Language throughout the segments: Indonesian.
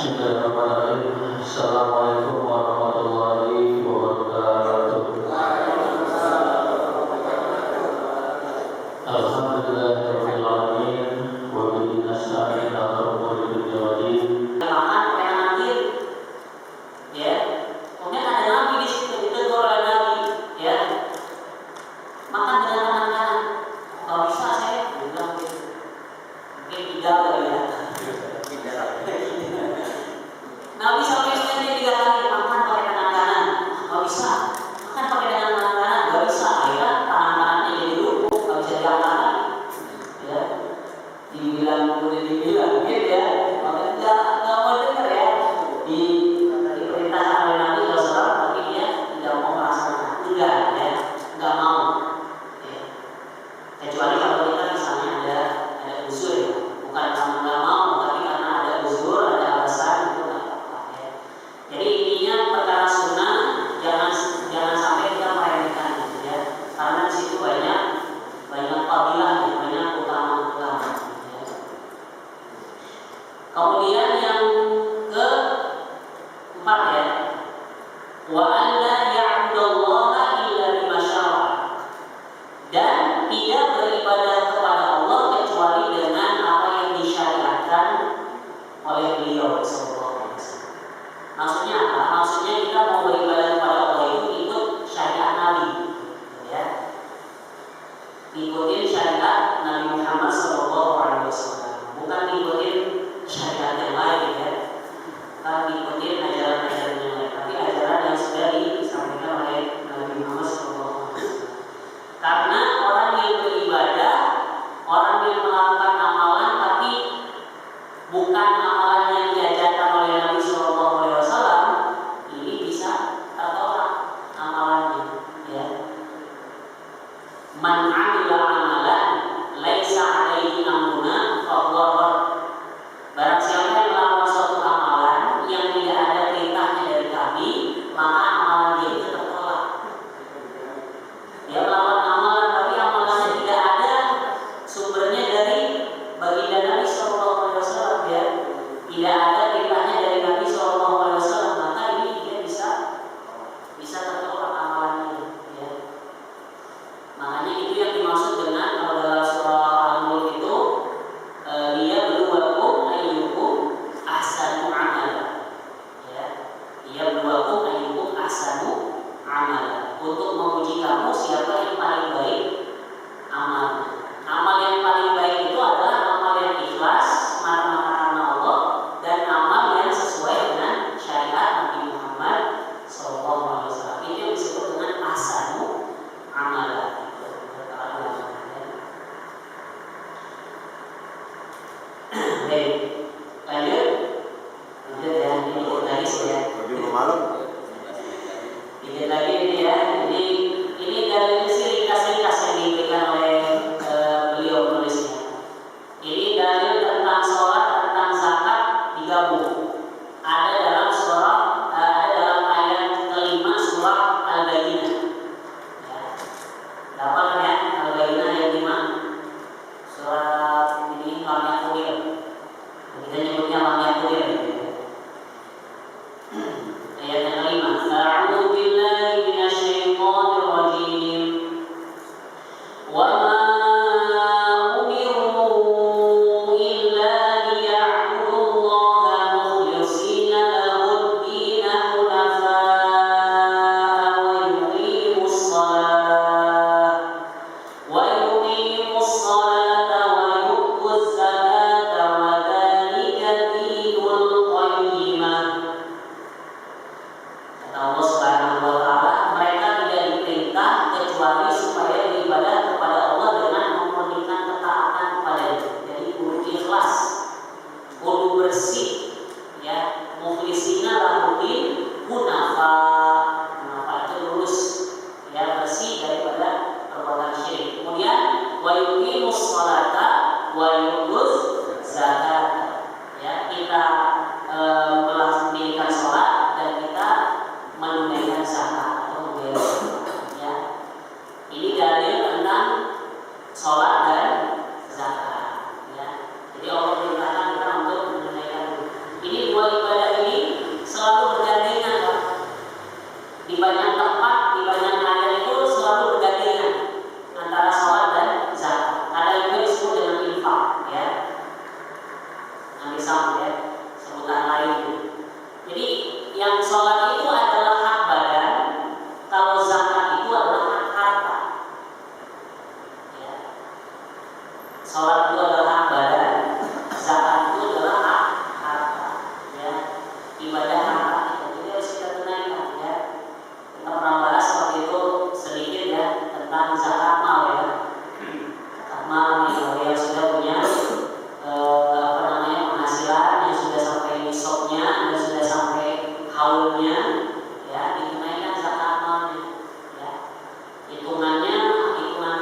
Bismillahirrahmanirrahim. Assalamualaikum warahmatullahi wabarakatuh. Alhamdulillahirabbil alamin wa bihi nasta'in ala umuri dunya waddin. Makan pengen nanti, ya. Kemudian ada nabi di situ ditegur oleh nabi, ya. Makan dengan tangan kanan. Kalau bisa saya bilang gitu. Mungkin tidak kali ya. Nabi sampai istri 3 kali makan pakai tangan kanan, nggak bisa. Makan pakai tangan kanan, nggak bisa. Akhirnya tangan kanannya jadi lumpuh, nggak bisa diangkat lagi. Ya, dibilang gitu ya. Makanya nggak mau dengar ya. Diperintahkan oleh Nabi SAW, tapi dia tidak mau melaksanakan. Enggak ya, nggak mau. Ya. Kecuali kalau kita misalnya ada usul ya, bukan karena nggak mau, tapi karena ada usul, ada alasan itu nggak apa-apa ya. Jadi intinya perkara sunnah jangan sampai kita meremehkan gitu ya, karena di situ banyak fadilahnya, banyak utama-utama. Ya. Kemudian yang keempat ya, wa alla ya'budallaha illa bima syara'a, dan tidak beribadah kepada Allah kecuali dengan apa yang disyariatkan oleh beliau sallallahu alaihi wasallam. Maksudnya apa? Maksudnya kita mau beribadah kepada Allah itu ikut syariat Nabi, ya. Ikutin syariat Nabi Muhammad sallallahu alaihi wasallam, bukan ikutin syariat yang lain ya. Bukan ikutin ajaran-ajaran yang lain, tapi ajaran yang sudah disampaikan oleh Nabi Muhammad sallallahu alaihi wasallam. Karena orang yang beribadah, orang yang melakukan amalan tapi bukan amalan yang diajarkan oleh Nabi sallallahu alaihi wasallam, ini bisa tertolak amalannya, ya. Man 'amila 'amalan laisa 'alaihi amruna fa huwa rad. Barang siapa yang melakukan suatu amalan yang tidak ada perintahnya dari kami, maka amalan dia itu tertolak. Dia melakukan amalan tapi amalannya tidak ada sumbernya dari baginda Nabi sallallahu alaihi wasallam, ya. Tidak ada perintahnya dari Nabi sallallahu alaihi wasallam, maka ini dia bisa tertolak amalannya, ya. Makanya itu yang dimaksud dengan kalau dalam surah Al-Mulk itu liyabluwakum ayyukum ahsanu amala, ya. Liyabluwakum ayyukum ahsanu amala, untuk menguji kamu siapa yang paling baik amalnya. Amal yang paling baik itu adalah amal yang ikhlas semata-mata karena Allah, dan amal yang sesuai dengan syariat Nabi Muhammad sallallahu alaihi wasallam. Itu yang disebut dengan ahsanu amala. Baik, lanjut ya, ini lagi ya. Dikit lagi ini ya, ini dalil ringkas-ringkas yang diberikan oleh beliau penulisnya. Ini dalil tentang sholat, tentang zakat digabung. Ada dalam ayat kelima surah Al-Bayyinah. Ya. Dapat kan ya, Al-Bayyinah ayat 5. Surat ini lam yakudir. Kita nyebutnya lam yakudir. Ayat yang kelima. A'udzu billahi minasyaitonir rajim. Wa ma umiru illa liya'budullaha mukhlishina lahu-d-din hunafa'a wa yuqimus salata wa yu'tuz zakata wa dzalika dinul qayyimah. Kata Allah Subhanahu wa taala, mereka tidak diperintah kecuali supaya beribadah kepada Allah dengan memurnikan ketaatan kepadanya. Jadi kudu ikhlas, kudu bersih, ya. Mukhlishina lahu-d-din hunafa. Hunafa itu lurus, ya, bersih daripada perbuatan syirik. Kemudian wa yuqimus sholata wa yu'tuz zakat. Ya, kita melaksanakan sholat dan kita menunaikan zakat atau memberi zakat, ya. Ini dalil tentang sholat dan zakat, ya. Jadi Allah perintahkan kita untuk menunaikan. Ini dua ibadah Sholat itu adalah hak badan, zakat itu adalah hak harta. Ya, ibadah harta kita jadi harus kita tunaikan. Ya, kita pernah bahas waktu itu sedikit ya tentang zakat mal ya. Zakat mal yang sudah punya penghasilan yang sudah sampai nisabnya dan sudah sampai haulnya, ya ditunaikan zakat malnya. Ya, hitungan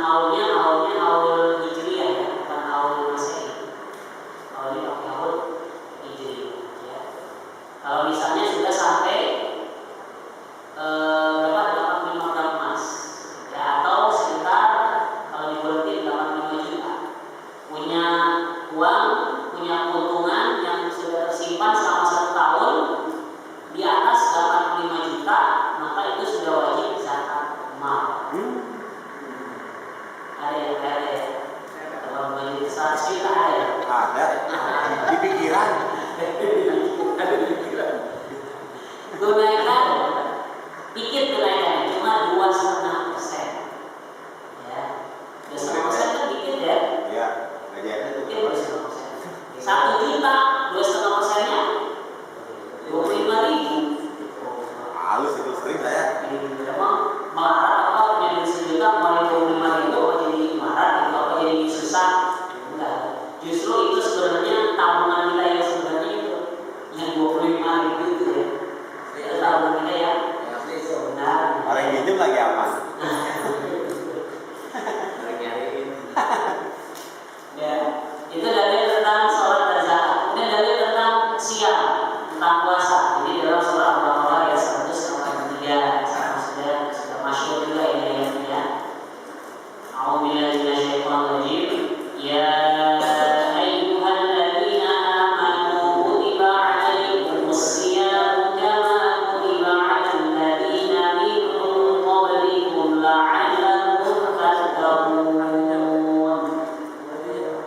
haulnya haul hijriah ya, bukan haul masehi. Haulnya pakai haul hijriah. Ya. Kalau misalnya sudah sampai berapa 85 gram emas, ya atau sekitar kalau dibuletin 85 juta, punya uang, punya keuntungan yang sudah tersimpan selama 1 tahun di atas 85 juta, maka itu sudah wajib zakat mal. Ada ya? Kalau wajib 100 juta ada ya? Ada. Di pikiran. Ada di pikiran. Tunaikan, dikit tunaikan, cuma 2,5%. Ya, 2,5% kan dikit ya? Ya, gajiannya itu. Dikit 2,5%. 1 juta, 2,5%-nya 25.000. Halus itu sering saya. Memang marah apa punya duit 1 juta mulai 25.000 apa jadi marah gitu, apa jadi susah? Enggak. Justru itu sebenarnya tabungan kita yang sebenarnya itu yang 25.000 itu ya. Itu tabungan kita yang benar. Orang yang minjem lagi apa? Lagi nyariin. Ya, itu dalil tentang sholat dan zakat. Kemudian dalil tentang siam, tentang puasa. Jadi dalam surah Al-Baqarah ya 183 sama sudah masyhur juga ini ya. A'udzubillahi minasyaitonir rajim. Ya ayyuhalladzina amanu kutiba 'alaikumus shiyam kama kutiba 'alal ladzina min qablikum la'allakum tattaqun.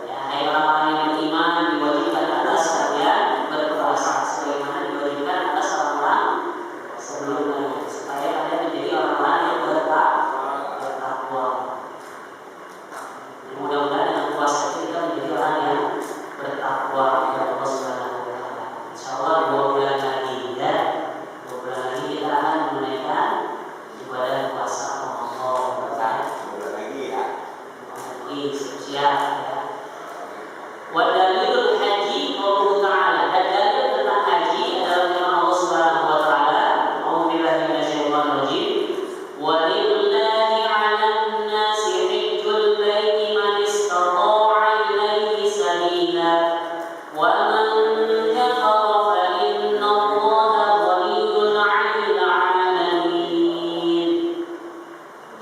Ya, hai orang-orang yang beriman, diwajibkan atas kalian berpuasa sebagaimana diwajibkan atas orang-orang sebelum kalian, supaya kalian menjadi orang-orang yang bertakwa. Mudah-mudahan dengan puasa itu kita menjadi orang yang bertakwa kepada Allah Subhanahu wa taala. Insyaallah 2 bulan lagi ya. 2 bulan lagi kita akan menunaikan ibadah puasa Ramadan. Udah lagi ya. Siap ya. Wa dalilul haji qauluhu ta'ala. Dan dalil tentang haji adalah firman Allah Subhanahu wa taala, A'udzubillahi minasyaitonir rajim. Wa lillahi 'alan nasi hajjul baiti man istata'a ilaihi sabila. Wa man kafara fa inna Allaha ghaniyyun 'anil 'alamin.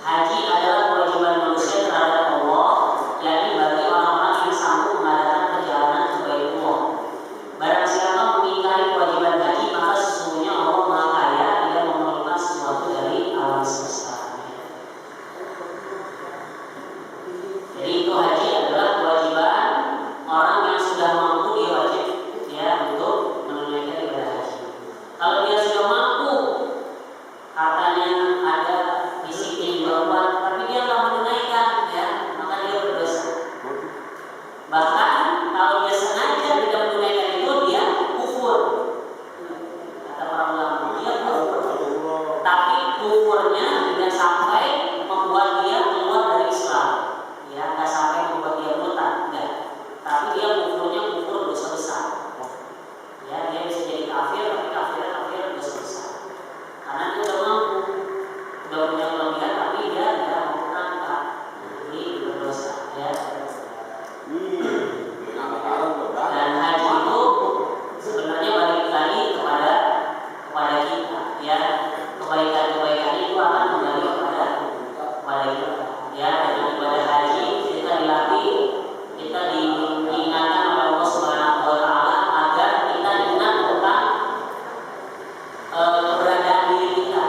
Haji adalah kewajiban manusia terhadap Allah, yakni bagi orang-orang yang sanggup mengadakan perjalanan ke Baitullah. Barang siapa mengingkari kewajiban haji, maka sesungguhnya Allah Maha Kaya, tidak memerlukan sesuatu dari alam semesta. Jadi itu haji adalah kewajiban orang yang sudah mampu, dia wajib ya untuk menunaikan ibadah haji. Kalau dia sudah mampu, hartanya ada, fisiknya juga kuat, tapi dia nggak menunaikan, ya maka dia berdosa. Bahkan kalau dia sengaja tidak menunaikan itu, dia kufur. Kata para ulama, dia kufur. Tapi kufurnya tidak sampai membuat dia keluar dari Islam, ya nggak sampai membuat dia murtad, enggak. Tapi dia kufurnya kufur dosa besar. Ya, dia bisa jadi kafir, tapi kafir dosa besar. Karena dia udah mampu, udah punya kelebihan, tapi dia tidak mampu berangkat, jadi berdosa. Ya. Dan haji itu sebenarnya balik lagi kepada kita, ya kebaikan itu akan kembali kepada kita. Ya, dengan ibadah haji kita dilatih, kita diingatkan oleh Allah Subhanahu wa taala agar kita ingat tentang keberadaan diri kita.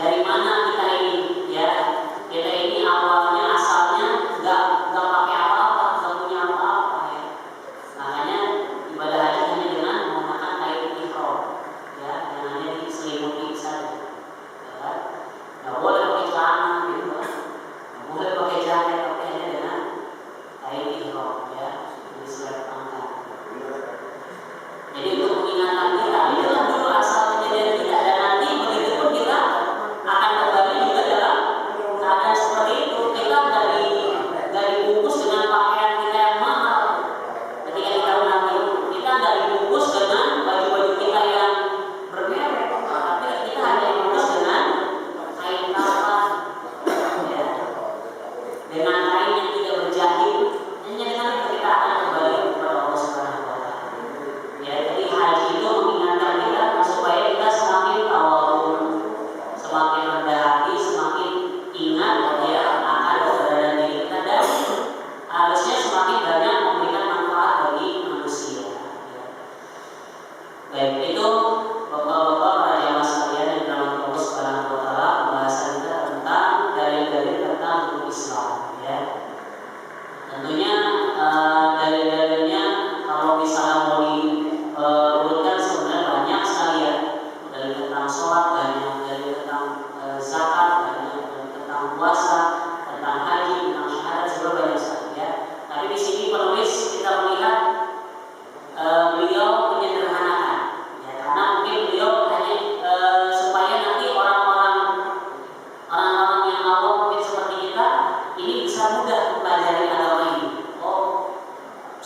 Dari mana kita ini? Ya, kita ini awalnya asalnya nggak pakai apa-apa, nggak punya apa-apa ya. Makanya ibadah haji hanya dengan menggunakan kain ihram, ya, yang hanya diselimuti saja. Ya kan? Nggak boleh pakai celana gitu kan? Nggak boleh pakai jaket, tapi hanya dengan kain ihram.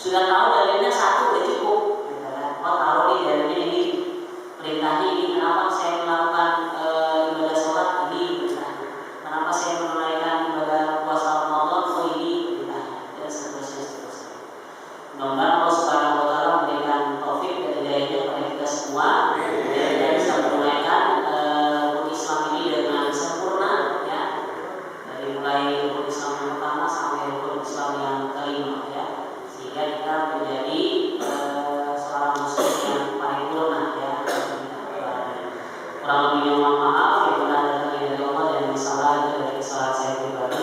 Sudah tahu dalilnya satu udah cukup, gitu kan? Oh tahu nih dalilnya ini, perintahnya ini, kenapa saya melakukan ibadah sholat ini, misalnya. Kenapa saya menunaikan ibadah puasa Ramadan, oh ini, misalnya. Dan seterusnya. Mudah-mudahan Allah Subhanahu wa Ta'ala memberikan taufik dan hidayahnya kepada kita semua, dan kita bisa menunaikan rukun Islam ini dengan sempurna, ya. Dari mulai rukun Islam yang pertama sampai rukun Islam yang kelima, ya. Sehingga kita menjadi seorang muslim yang paripurna, ya. Kurang lebihnya mohon maaf, yang benar datangnya dari Allah dan salah itu dari kesalahan saya pribadi.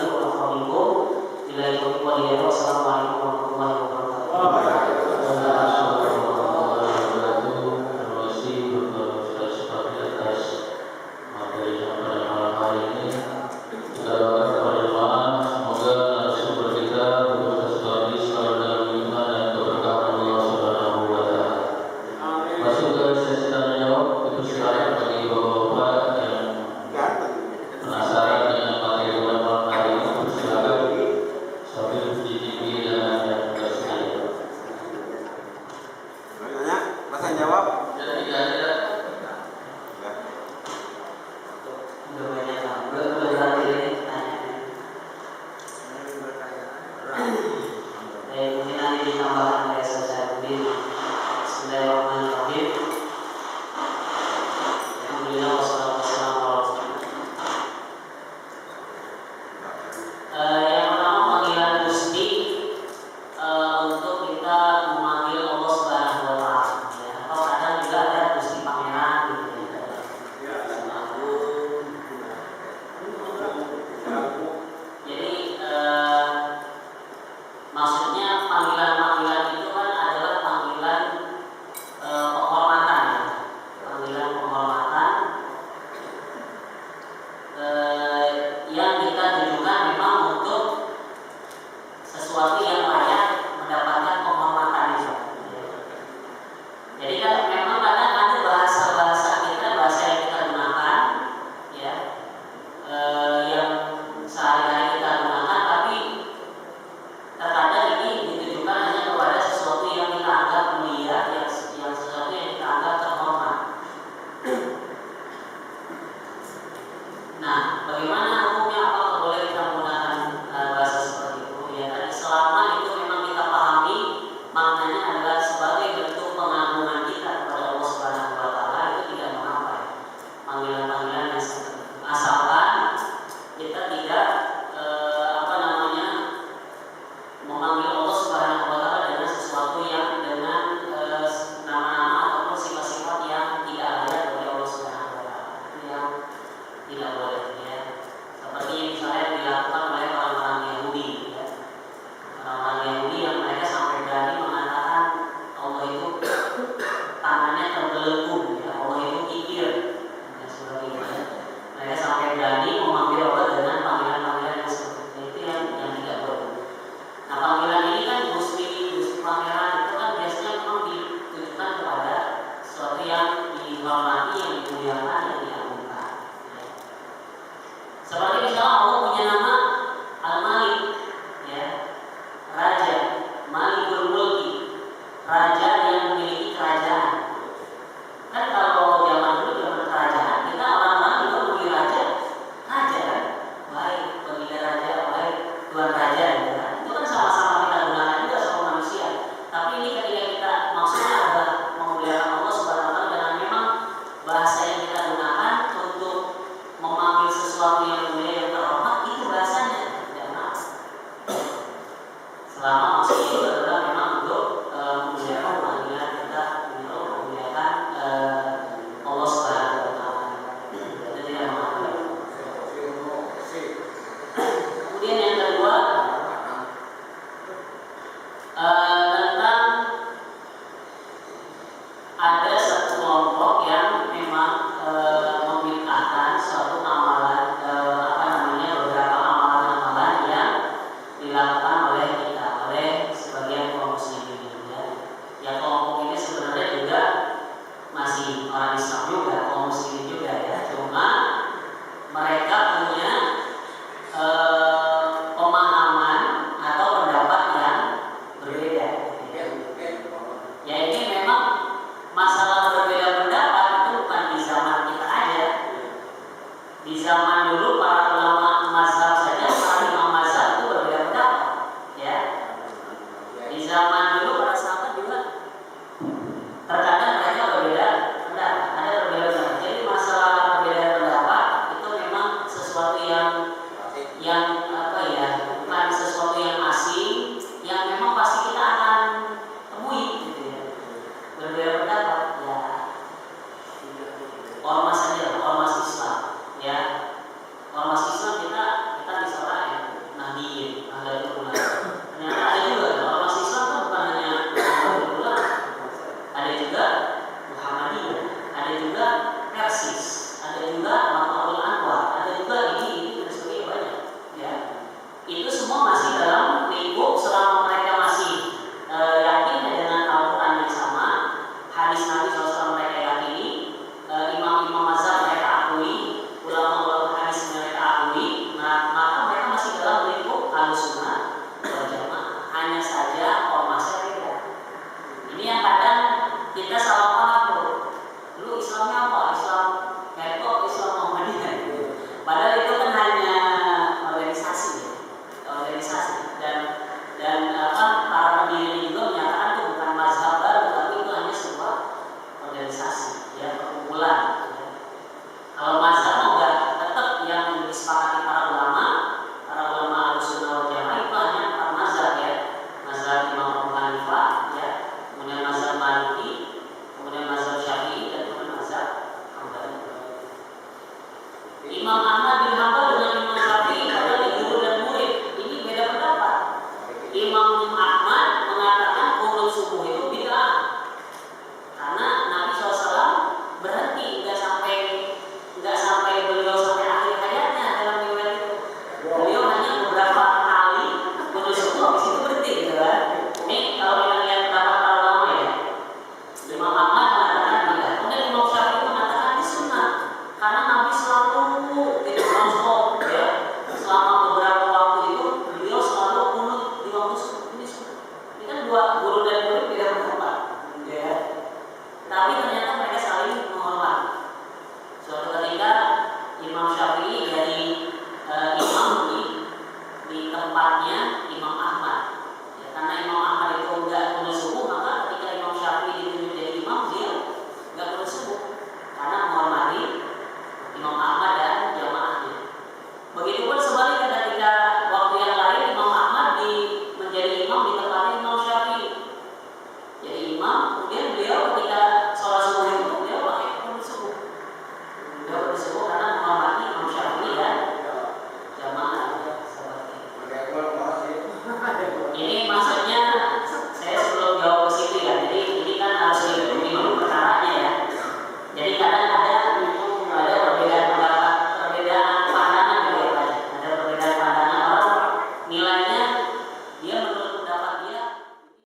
Wassalamualaikum warahmatullahi wabarakatuh. Pemahaman atau pendapat yang berbeda. zaman